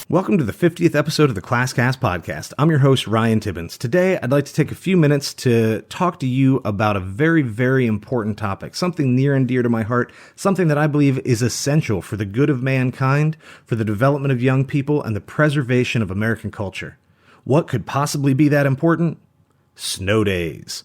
Welcome to the 50th episode of the ClassCast Podcast. I'm your host, Ryan Tibbens. Today, I'd like to take a few minutes to talk to you about a very, very important topic, something near and dear to my heart, something that I believe is essential for the good of mankind, for the development of young people, and the preservation of American culture. What could possibly be that important? Snow days.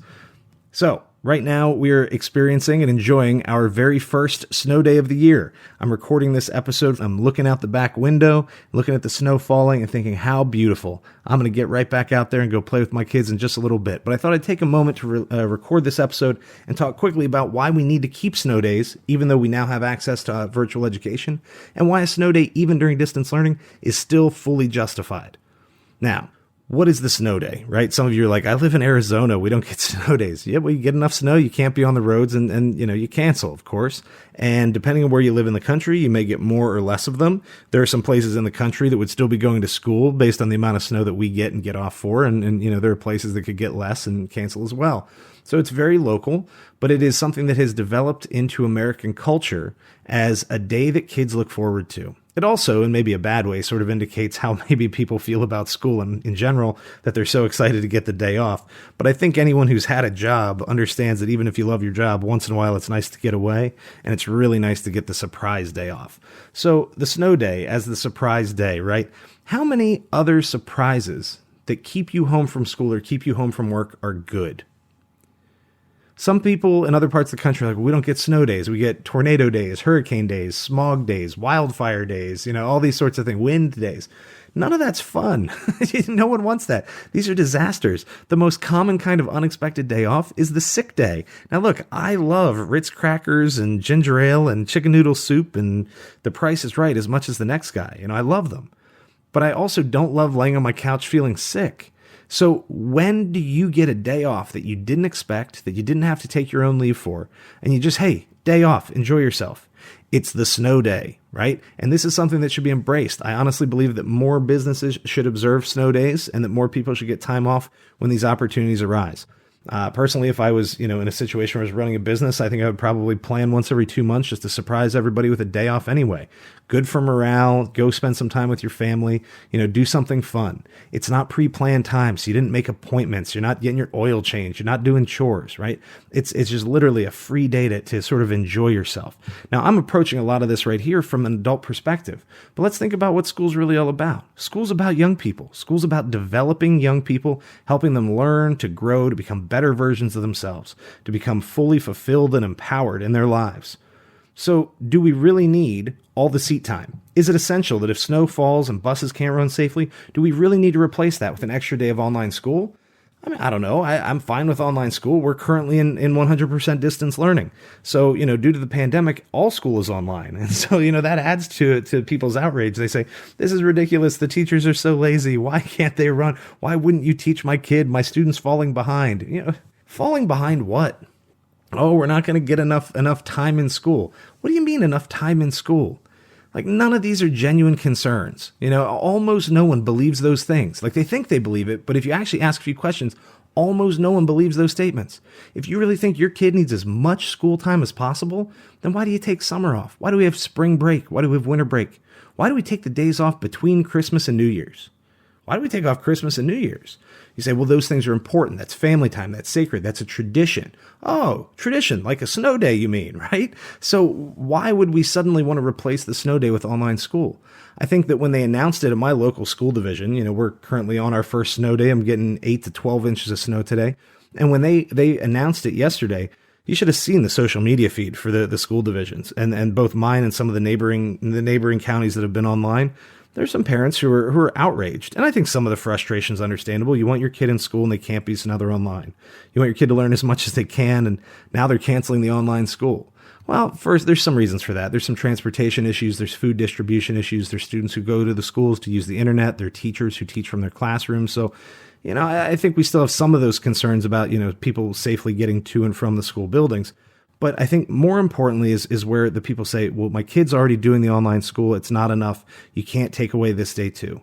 So, right now, we're experiencing and enjoying our very first snow day of the year. I'm recording this episode. I'm looking out the back window, looking at the snow falling and thinking, how beautiful. I'm going to get right back out there and go play with my kids in just a little bit. But I thought I'd take a moment to record this episode and talk quickly about why we need to keep snow days, even though we now have access to virtual education, and why a snow day, even during distance learning, is still fully justified. Now, what is the snow day, right? Some of you are like, I live in Arizona. We don't get snow days. Yeah, well, you get enough snow. You can't be on the roads and you cancel, of course. And depending on where you live in the country, you may get more or less of them. There are some places in the country that would still be going to school based on the amount of snow that we get and get off for. And there are places that could get less and cancel as well. So it's very local, but it is something that has developed into American culture as a day that kids look forward to. It also, in maybe a bad way, sort of indicates how maybe people feel about school in general, that they're so excited to get the day off. But I think anyone who's had a job understands that even if you love your job, once in a while it's nice to get away, and it's really nice to get the surprise day off. So the snow day as the surprise day, right? How many other surprises that keep you home from school or keep you home from work are good? Some people in other parts of the country are like, well, we don't get snow days. We get tornado days, hurricane days, smog days, wildfire days, all these sorts of things, wind days. None of that's fun. No one wants that. These are disasters. The most common kind of unexpected day off is the sick day. Now, look, I love Ritz crackers and ginger ale and chicken noodle soup and The Price is Right as much as the next guy. I love them. But I also don't love laying on my couch feeling sick. So when do you get a day off that you didn't expect, that you didn't have to take your own leave for, and you just, hey, day off, enjoy yourself? It's the snow day, right? And this is something that should be embraced. I honestly believe that more businesses should observe snow days and that more people should get time off when these opportunities arise. Personally, if I was, in a situation where I was running a business, I think I would probably plan once every 2 months just to surprise everybody with a day off anyway. Good for morale. Go spend some time with your family, do something fun. It's not pre-planned time. So you didn't make appointments. You're not getting your oil changed. You're not doing chores, right? It's just literally a free day to sort of enjoy yourself. Now, I'm approaching a lot of this right here from an adult perspective, but let's think about what school's really all about. School's about young people. School's about developing young people, helping them learn, to grow, to become better versions of themselves, to become fully fulfilled and empowered in their lives. So, do we really need all the seat time? Is it essential that if snow falls and buses can't run safely, do we really need to replace that with an extra day of online school? I don't know. I'm fine with online school. We're currently in 100% distance learning. So, due to the pandemic, all school is online. And so, that adds to people's outrage. They say, this is ridiculous. The teachers are so lazy. Why can't they run? Why wouldn't you teach my kid? My student's falling behind. Falling behind what? Oh, we're not going to get enough time in school. What do you mean enough time in school? Like, none of these are genuine concerns. Almost no one believes those things. Like, they think they believe it, but if you actually ask a few questions, almost no one believes those statements. If you really think your kid needs as much school time as possible, then why do you take summer off? Why do we have spring break? Why do we have winter break? Why do we take the days off between Christmas and New Year's? Why do we take off Christmas and New Year's? You say, well, those things are important. That's family time. That's sacred. That's a tradition. Oh, tradition, like a snow day, you mean, right? So why would we suddenly want to replace the snow day with online school? I think that when they announced it at my local school division, we're currently on our first snow day. I'm getting 8 to 12 inches of snow today. And when they announced it yesterday, you should have seen the social media feed for the school divisions and both mine and some of the neighboring counties that have been online. There's some parents who are outraged, and I think some of the frustration is understandable. You want your kid in school and they can't be, so now they're online. You want your kid to learn as much as they can, and now they're canceling the online school. Well, first, there's some reasons for that. There's some transportation issues. There's food distribution issues. There's students who go to the schools to use the internet. There are teachers who teach from their classrooms. So, I think we still have some of those concerns about, people safely getting to and from the school buildings. But I think more importantly is where the people say, well, my kid's already doing the online school. It's not enough. You can't take away this day too.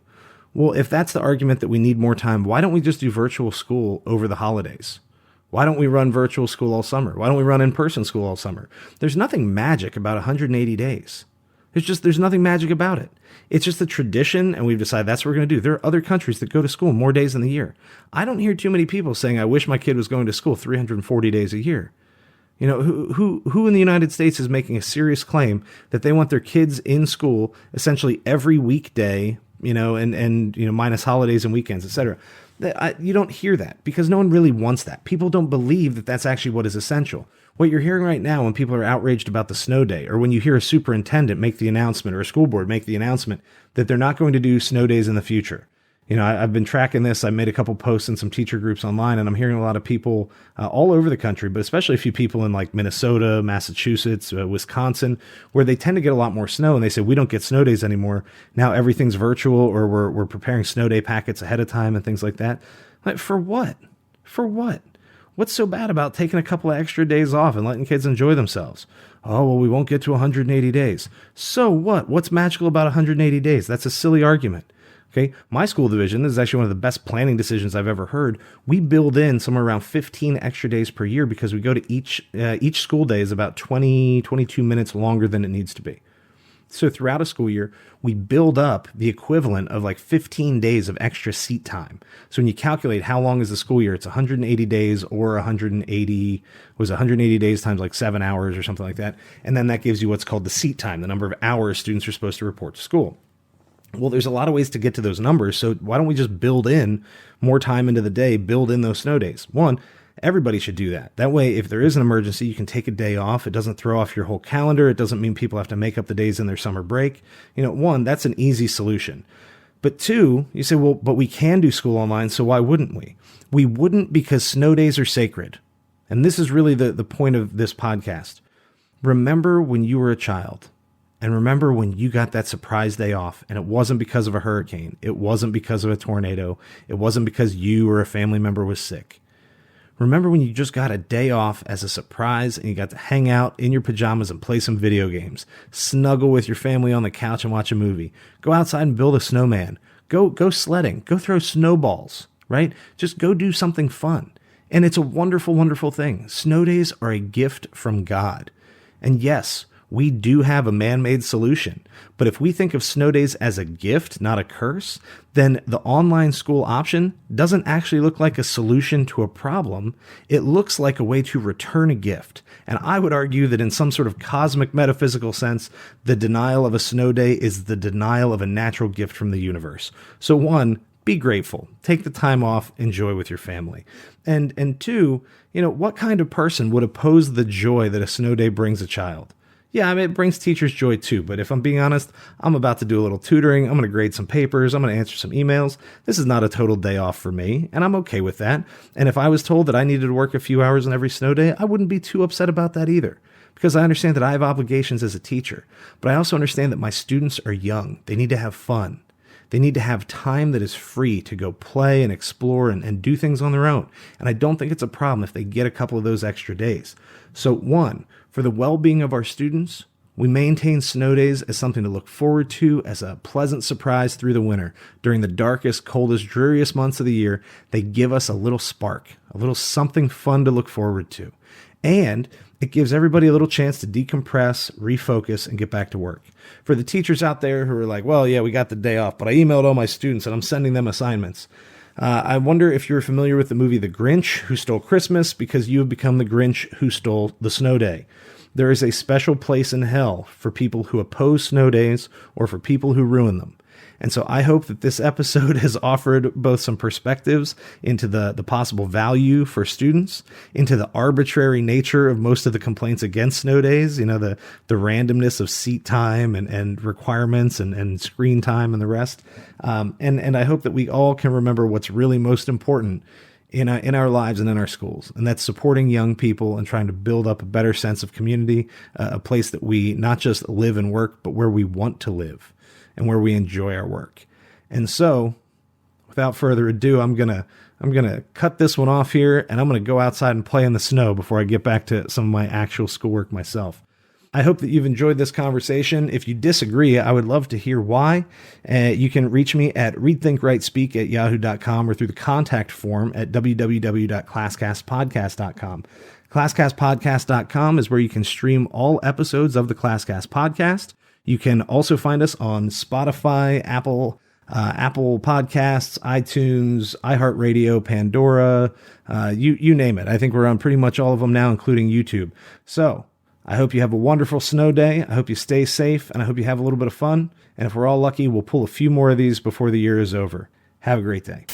Well, if that's the argument that we need more time, why don't we just do virtual school over the holidays? Why don't we run virtual school all summer? Why don't we run in-person school all summer? There's nothing magic about 180 days. There's nothing magic about it. It's just a tradition, and we've decided that's what we're going to do. There are other countries that go to school more days in the year. I don't hear too many people saying, I wish my kid was going to school 340 days a year. You know, who in the United States is making a serious claim that they want their kids in school essentially every weekday, and minus holidays and weekends, etc. You don't hear that because no one really wants that. People don't believe that that's actually what is essential. What you're hearing right now when people are outraged about the snow day, or when you hear a superintendent make the announcement or a school board make the announcement that they're not going to do snow days in the future. I've been tracking this. I made a couple posts in some teacher groups online, and I'm hearing a lot of people all over the country, but especially a few people in like Minnesota, Massachusetts, Wisconsin, where they tend to get a lot more snow. And they say, we don't get snow days anymore. Now everything's virtual, or we're preparing snow day packets ahead of time and things like that. Like, for what? For what? What's so bad about taking a couple of extra days off and letting kids enjoy themselves? Oh, well, we won't get to 180 days. So what? What's magical about 180 days? That's a silly argument. Okay, my school division, this is actually one of the best planning decisions I've ever heard. We build in somewhere around 15 extra days per year because we go to each school day is about 22 minutes longer than it needs to be. So throughout a school year, we build up the equivalent of like 15 days of extra seat time. So when you calculate how long is the school year, it's 180 days or 180 days times like 7 hours or something like that. And then that gives you what's called the seat time, the number of hours students are supposed to report to school. Well, there's a lot of ways to get to those numbers. So why don't we just build in more time into the day, build in those snow days? One, everybody should do that. That way, if there is an emergency, you can take a day off. It doesn't throw off your whole calendar. It doesn't mean people have to make up the days in their summer break. One, that's an easy solution. But two, you say, well, but we can do school online, so why wouldn't we? We wouldn't because snow days are sacred. And this is really the point of this podcast. Remember when you were a child. And remember when you got that surprise day off, and it wasn't because of a hurricane. It wasn't because of a tornado. It wasn't because you or a family member was sick. Remember when you just got a day off as a surprise and you got to hang out in your pajamas and play some video games, snuggle with your family on the couch and watch a movie, go outside and build a snowman, go sledding, go throw snowballs, right? Just go do something fun. And it's a wonderful, wonderful thing. Snow days are a gift from God. And yes, we do have a man-made solution. But if we think of snow days as a gift, not a curse, then the online school option doesn't actually look like a solution to a problem. It looks like a way to return a gift. And I would argue that in some sort of cosmic metaphysical sense, the denial of a snow day is the denial of a natural gift from the universe. So one, be grateful. Take the time off, enjoy with your family. And two, what kind of person would oppose the joy that a snow day brings a child? Yeah, it brings teachers joy too, but if I'm being honest, I'm about to do a little tutoring. I'm going to grade some papers. I'm going to answer some emails. This is not a total day off for me, and I'm okay with that. And if I was told that I needed to work a few hours on every snow day, I wouldn't be too upset about that either, because I understand that I have obligations as a teacher, but I also understand that my students are young. They need to have fun. They need to have time that is free to go play and explore and do things on their own. And I don't think it's a problem if they get a couple of those extra days. So one, for the well-being of our students, we maintain snow days as something to look forward to, as a pleasant surprise through the winter. During the darkest, coldest, dreariest months of the year, they give us a little spark, a little something fun to look forward to. And it gives everybody a little chance to decompress, refocus, and get back to work. For the teachers out there who are like, well, yeah, we got the day off, but I emailed all my students and I'm sending them assignments. I wonder if you're familiar with the movie The Grinch Who Stole Christmas, because you have become the Grinch who stole the snow day. There is a special place in hell for people who oppose snow days or for people who ruin them. And so I hope that this episode has offered both some perspectives into the possible value for students, into the arbitrary nature of most of the complaints against snow days, the randomness of seat time and requirements and screen time and the rest. And I hope that we all can remember what's really most important in our lives and in our schools. And that's supporting young people and trying to build up a better sense of community, a place that we not just live and work, but where we want to live and where we enjoy our work. And so, without further ado, I'm gonna cut this one off here, and I'm gonna go outside and play in the snow before I get back to some of my actual schoolwork myself. I hope that you've enjoyed this conversation. If you disagree, I would love to hear why. You can reach me at readthinkWriteSpeak@yahoo.com or through the contact form at www.classcastpodcast.com. ClassCastPodcast.com is where you can stream all episodes of the ClassCast podcast. You can also find us on Spotify, Apple Podcasts, iTunes, iHeartRadio, Pandora, you name it. I think we're on pretty much all of them now, including YouTube. So I hope you have a wonderful snow day. I hope you stay safe, and I hope you have a little bit of fun. And if we're all lucky, we'll pull a few more of these before the year is over. Have a great day.